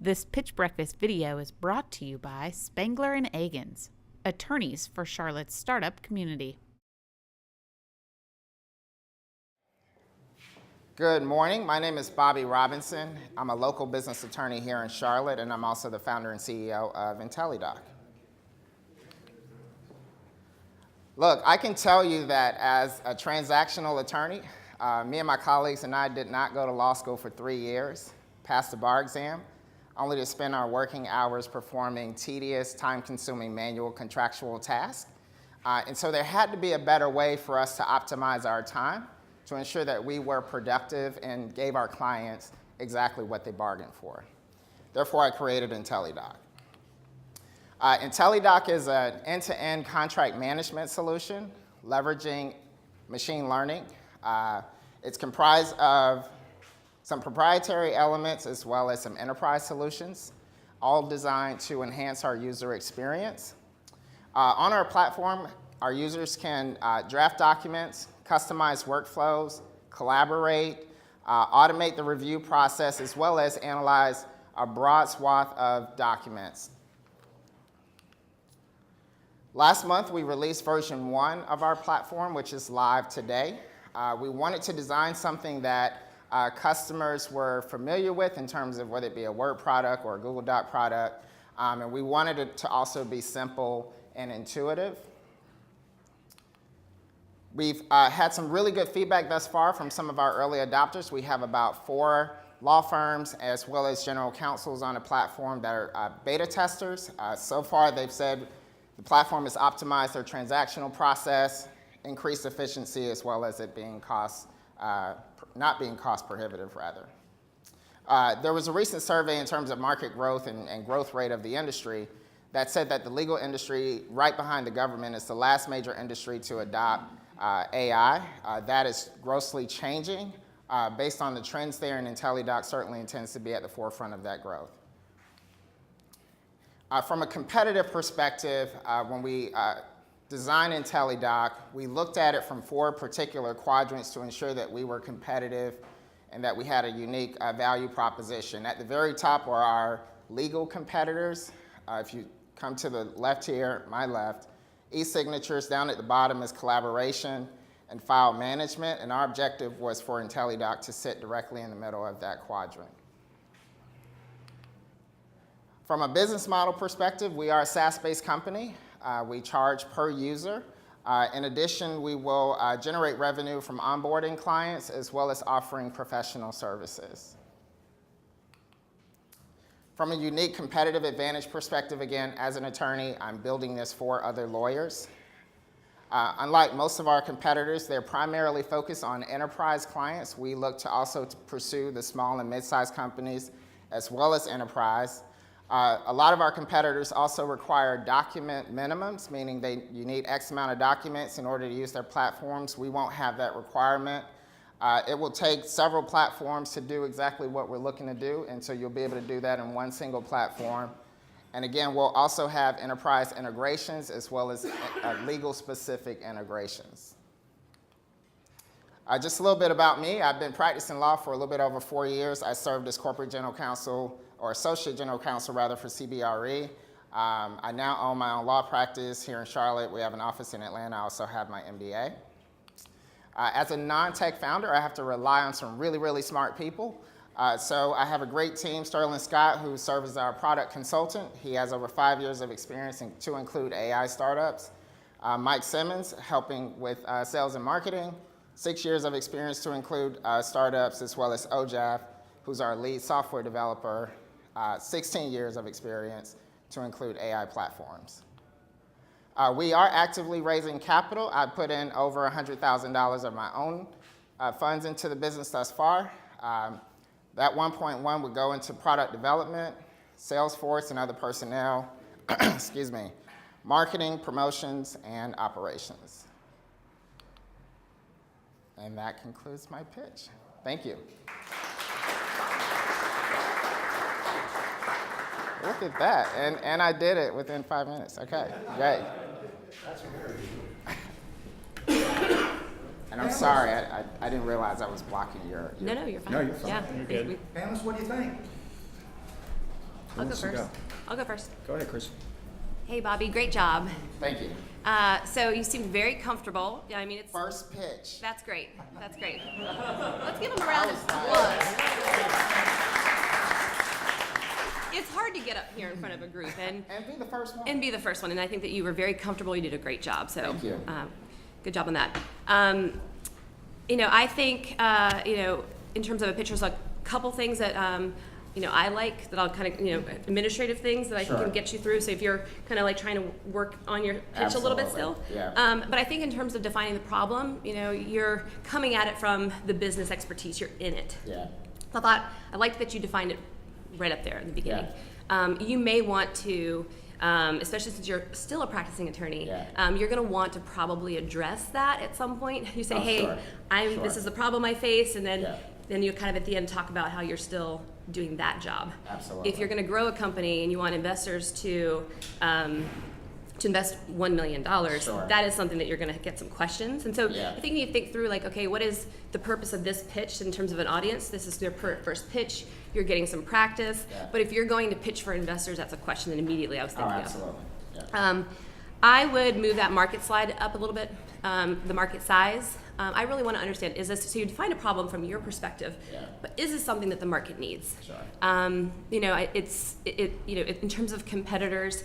This Pitch Breakfast video is brought to you by Spangler & Agins, attorneys for Charlotte's startup community. Good morning. My name is Bobby Robinson. I'm a local business attorney here in Charlotte, and I'm also the founder and CEO of IntellyDoc. Look, I can tell you that as a transactional attorney, me and my colleagues and I did not go to law school for 3 years, passed the bar exam, only to spend our working hours performing tedious, time-consuming manual contractual tasks. And so there had to be a better way for us to optimize our time to ensure that we were productive and gave our clients exactly what they bargained for. Therefore, I created IntellyDoc. IntellyDoc is an end-to-end contract management solution leveraging machine learning. It's comprised of some proprietary elements as well as some enterprise solutions, all designed to enhance our user experience. On our platform, our users can draft documents, customize workflows, collaborate, automate the review process, as well as analyze a broad swath of documents. Last month, we released version 1 of our platform, which is live today. We wanted to design something that customers were familiar with in terms of whether it be a Word product or a Google Doc product, and we wanted it to also be simple and intuitive. We've had some really good feedback thus far from some of our early adopters. We have about 4 law firms as well as general counsels on the platform that are beta testers. So far, they've said the platform has optimized their transactional process, increased efficiency, as well as it being not being cost prohibitive, rather. There was a recent survey in terms of market growth and growth rate of the industry that said that the legal industry, right behind the government, is the last major industry to adopt AI. That is grossly changing. Based on the trends there, and IntellyDoc certainly intends to be at the forefront of that growth. From a competitive perspective, when we designed IntellyDoc, we looked at it from 4 particular quadrants to ensure that we were competitive and that we had a unique value proposition. At the very top are our legal competitors. If you come to the left here, my left, e-signatures. Down at the bottom is collaboration and file management, and our objective was for IntellyDoc to sit directly in the middle of that quadrant. From a business model perspective, we are a SaaS-based company. We charge per user. In addition, we will generate revenue from onboarding clients as well as offering professional services. From a unique competitive advantage perspective, again, as an attorney, I'm building this for other lawyers. Unlike most of our competitors, they're primarily focused on enterprise clients. We look to also pursue the small and mid-sized companies as well as enterprise. A lot of our competitors also require document minimums, meaning you need X amount of documents in order to use their platforms. We won't have that requirement. It will take several platforms to do exactly what we're looking to do, and so you'll be able to do that in one single platform. And again, we'll also have enterprise integrations as well as legal-specific integrations. Just a little bit about me. I've been practicing law for a little bit over 4 years. I served as corporate general counsel, or associate general counsel rather, for CBRE. I now own my own law practice here in Charlotte. We have an office in Atlanta. I also have my MBA. As a non-tech founder, I have to rely on some really, really smart people. So I have a great team, Sterling Scott, who serves as our product consultant. He has over 5 years of experience to include AI startups. Mike Simmons, helping with sales and marketing. 6 years of experience to include startups, as well as Ojaf, who's our lead software developer. 16 years of experience to include AI platforms. We are actively raising capital. I put in over $100,000 of my own funds into the business thus far. That 1.1 would go into product development, sales force and other personnel, excuse me, marketing, promotions, and operations. And that concludes my pitch. Thank you. Look at that, and I did it within 5 minutes. Okay, great. That's very And I'm sorry, I didn't realize I was blocking your... No, you're fine. No, you're fine. Yeah, You're good. Panelists, what do you think? I'll go wants to first. go? I'll go first. Go ahead, Chris. Hey, Bobby, great job. Thank you. So you seem very comfortable. Yeah, I mean, it's First pitch. that's great. That's great. Let's give him a round of applause. It's hard to get up here in front of a group and And be the first one. be the first one. And I think that you were very comfortable. You did a great job. So Thank you. Good job on that. I think in terms of a pitch, there's a couple things that I like that I'll kind of administrative things that I think Sure. can get you through. So if you're kind of like trying to work on your pitch a little bit still, Absolutely. Yeah. but I think in terms of defining the problem, you're coming at it from the business expertise. You're in it. Yeah. So I liked that you defined it right up there in the beginning. You may want to, especially since you're still a practicing attorney, you're going to want to probably address that at some point. You say, hey, Sure. this is the problem I face, and Yeah. then you kind of at the end talk about how you're still doing that job. Absolutely. If you're going to grow a company and you want investors to invest $1 million, Sure. that is something that you're going to get some questions. And so Yeah. I think you need to think through like, okay, what is the purpose of this pitch in terms of an audience? This is their first pitch. You're getting some practice. Yeah. But if you're going to pitch for investors, that's a question that immediately I was Oh, thinking absolutely. of. Yeah. I would move that market slide up a little bit, the market size. I really want to understand, is this, so you define a problem from your perspective, Yeah. but is this something that the market needs? Sure. In terms of competitors,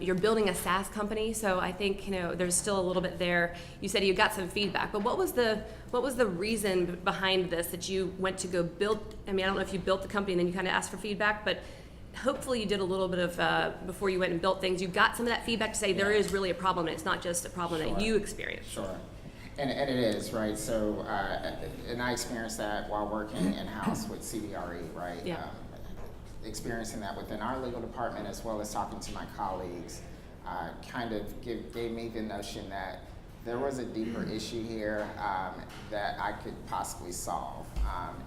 you're building a SaaS company, so I think there's still a little bit there. You said you got some feedback, but what was the reason behind this that you went to go build? I mean, I don't know if you built the company and then you kind of asked for feedback, but hopefully you did a little bit of before you went and built things. You got some of that feedback to say there is really a problem, and it's not just a problem that Sure. you experienced. Sure. And it is, right? So, and I experienced that while working in-house with CBRE, right? Yeah. Experiencing that within our legal department as well as talking to my colleagues kind of gave me the notion that there was a deeper issue here that I could possibly solve.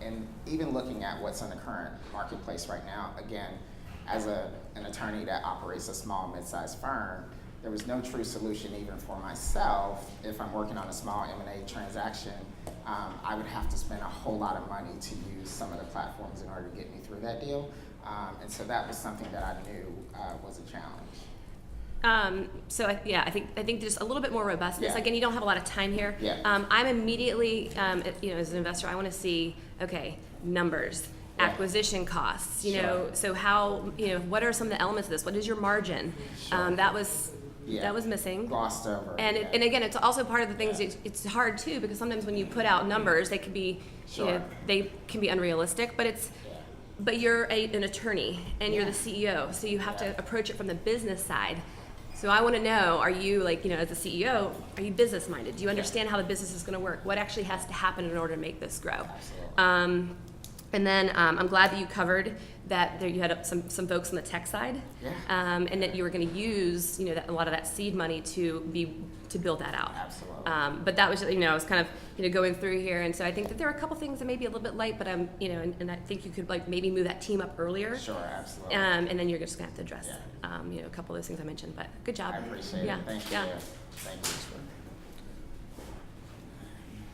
And even looking at what's in the current marketplace right now, again, as an attorney that operates a small, mid-sized firm, there was no true solution even for myself. If I'm working on a small M&A transaction, I would have to spend a whole lot of money to use some of the platforms in order to get me through that deal. And so that was something that I knew was a challenge. I think just a little bit more robustness. Yeah. Again, you don't have a lot of time here. Yeah. I'm immediately, as an investor, I want to see, okay, numbers, Yeah. acquisition costs. Sure. So how, what are some of the elements of this? What is your margin? Sure. That was missing. Glossed over. And yeah. and again, it's also part of the things. It's hard too because sometimes when you put out numbers, they can be, Sure. they can be unrealistic. But you're an attorney and you're the CEO, so you have to approach it from the business side. So I want to know: are you as a CEO, are you business minded? Do you understand how the business is going to work? What actually has to happen in order to make this grow? Absolutely. And then I'm glad that you covered that you had some folks on the tech side, Yeah. and that you were going to use a lot of that seed money to build that out. Absolutely. But that was I was kind of going through here, and so I think that there are a couple things that may be a little bit light, but and I think you could maybe move that team up earlier. Sure, absolutely. And then you're just going to have to address a couple of those things I mentioned. But good job. I appreciate yeah. it. Thank you. Yeah. Thank you.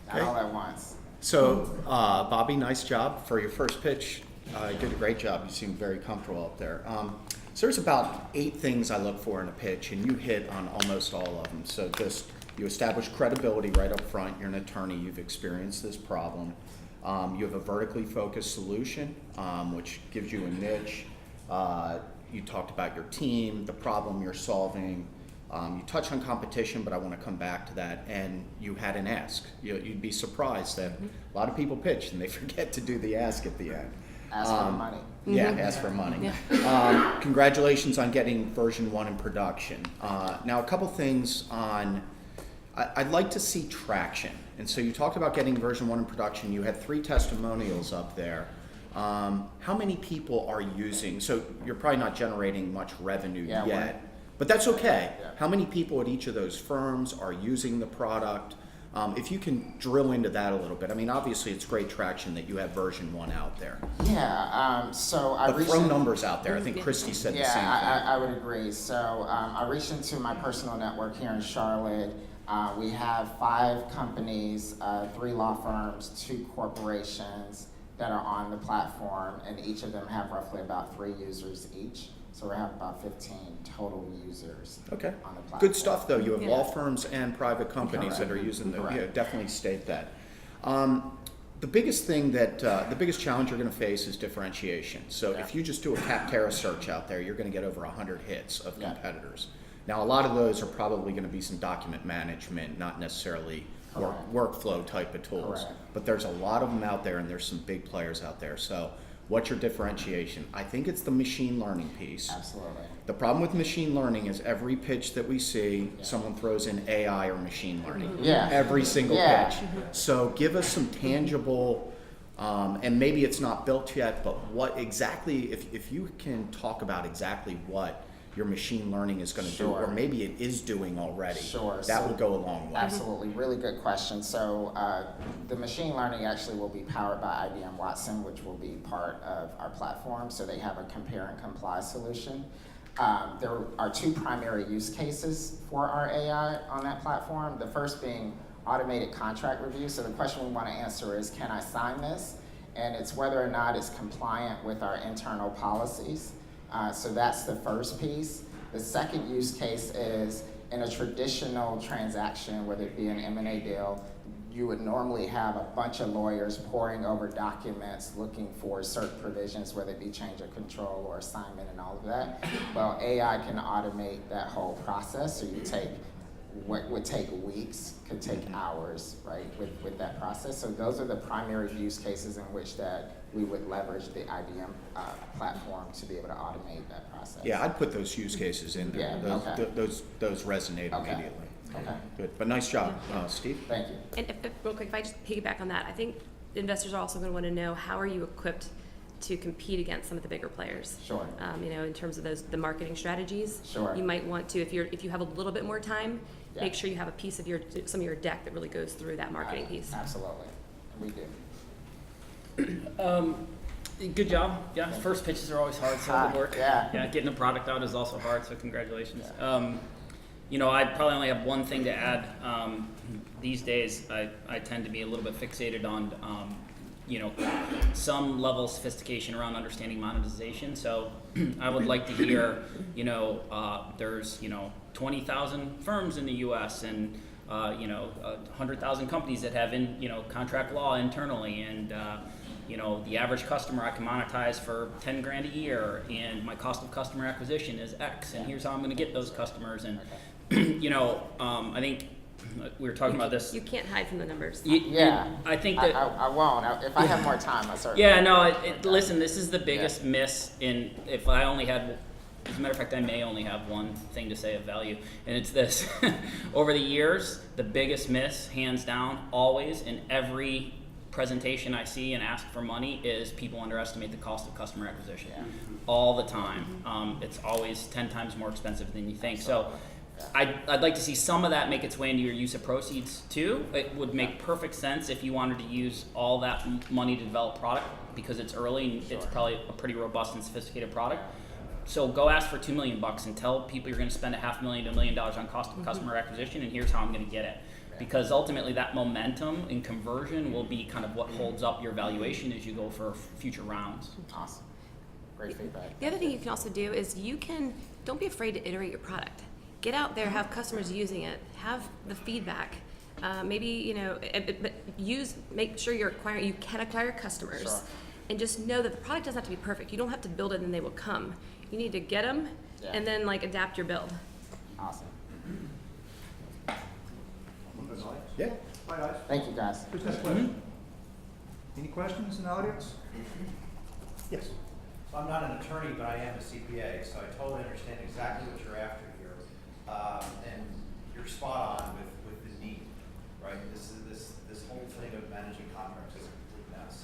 Okay. Not all at once. So, Bobby, nice job for your first pitch. You did a great job. You seemed very comfortable up there. So there's about 8 things I look for in a pitch, and you hit on almost all of them. So just you establish credibility right up front. You're an attorney. You've experienced this problem. You have a vertically focused solution, which gives you a niche. You talked about your team, the problem you're solving. You touched on competition, but I want to come back to that. And you had an ask. You'd be surprised that a lot of people pitch and they forget to do the ask at the end. Ask for money. Yeah, ask for money. Congratulations on getting version 1 in production. Now, a couple things on, I'd like to see traction. And so you talked about getting version 1 in production. You had 3 testimonials up there. How many people are using, so you're probably not generating much revenue yet, but that's okay. Yeah. How many people at each of those firms are using the product? If you can drill into that a little bit. I mean, obviously it's great traction that you have version 1 out there. Yeah, so I But throw numbers out there. I think Christy said the same thing. I would agree. So I reached into my personal network here in Charlotte. We have 5 companies, 3 law firms, 2 corporations, that are on the platform, and each of them have roughly about 3 users each. So we have about 15 total users Okay. on the platform. Good stuff, though. You have Yeah. law firms and private companies that are Correct. using the. Correct. Yeah, definitely state that. The biggest thing that the biggest challenge you're going to face is differentiation. So Yeah. if you just do a Capterra search out there, you're going to get over 100 hits of Yeah. competitors. Now, a lot of those are probably going to be some document management, not necessarily workflow type of tools. Correct. But there's a lot of them out there, and there's some big players out there. So what's your differentiation? I think it's the machine learning piece. Absolutely. The problem with machine learning is every pitch that we see, someone throws in AI or machine learning. Yeah. Every single Yeah. pitch. So give us some tangible, and maybe it's not built yet, but what exactly, if you can talk about exactly what your machine learning is going to do, Sure. or maybe it is doing already, Sure. that So- will go a long way. Absolutely, really good question. So the machine learning actually will be powered by IBM Watson, which will be part of our platform. So they have a compare and comply solution. There are 2 primary use cases for our AI on that platform. The first being automated contract review. So the question we want to answer is, can I sign this? And it's whether or not it's compliant with our internal policies. So that's the first piece. The second use case is in a traditional transaction, whether it be an M&A deal, you would normally have a bunch of lawyers poring over documents looking for certain provisions, whether it be change of control or assignment and all of that. Well, AI can automate that whole process. So you take what would take weeks, could take hours, right, with that process. So those are the primary use cases in which that we would leverage the IBM platform to be able to automate that process. Yeah, I'd put those use cases in there. Yeah, Those, okay. those resonate Okay. immediately. Okay. Good, but nice job, Steve. Thank you. And if, real quick, if I just piggyback on that, I think investors are also going to want to know, how are you equipped to compete against some of the bigger players? Sure. In terms of the marketing strategies. Sure. You might want to, if you have a little bit more time, Yeah. make sure you have a piece of some of your deck that really goes through that marketing piece. Absolutely. We do. Good job. Yeah, first pitches are always hard, so good work. Yeah. Getting a product out is also hard, so congratulations. I probably only have one thing to add. These days, I tend to be a little bit fixated on, some level of sophistication around understanding monetization. So I would like to hear, there's, 20,000 firms in the U.S. and 100,000 companies that have contract law internally, and the average customer I can monetize for 10 grand a year, and my cost of customer acquisition is X, and here's how I'm going to get those customers. And I think we were talking about this. You can't hide from the numbers. Yeah. I think that. I won't. If I have more time, I certainly. Yeah, no. Listen, this is the biggest miss. If I only had, as a matter of fact, I may only have one thing to say of value, and it's this: over the years, the biggest miss, hands down, always in every presentation I see and ask for money, is people underestimate the cost of customer acquisition. Yeah. All the time. It's always 10 times more expensive than you think. So I'd like to see some of that make its way into your use of proceeds too. It would make perfect sense if you wanted to use all that money to develop product, because it's early and it's probably a pretty robust and sophisticated product. So go ask for $2 million and tell people you're going to spend $500,000 to $1 million on cost of customer acquisition, and here's how I'm going to get it. Because ultimately that momentum and conversion will be kind of what holds up your valuation as you go for future rounds. Awesome. Great feedback. The other thing you can also do is don't be afraid to iterate your product. Get out there, have customers using it, have the feedback. Make sure you can acquire customers. Sure. And just know that the product doesn't have to be perfect. You don't have to build it and they will come. You need to get them and then adapt your build. Awesome. Yeah. Hi, guys. Thank you, guys. Just a question. Any questions in the audience? Yes. So I'm not an attorney, but I am a CPA, so I totally understand exactly what you're after here. And you're spot on with the need, right? This whole thing of managing contracts is a complete mess.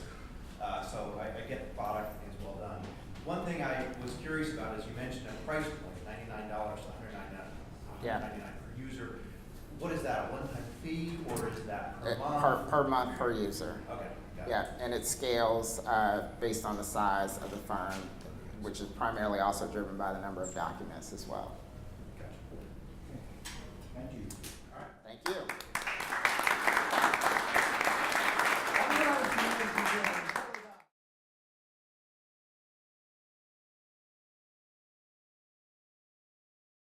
So I get the product, things well done. One thing I was curious about is you mentioned a price point, $99 to $199 per user. What is that, a one-time fee, or is that per month? Per month, per user. Okay, got it. Yeah, and it scales based on the size of the firm, which is primarily also driven by the number of documents as well.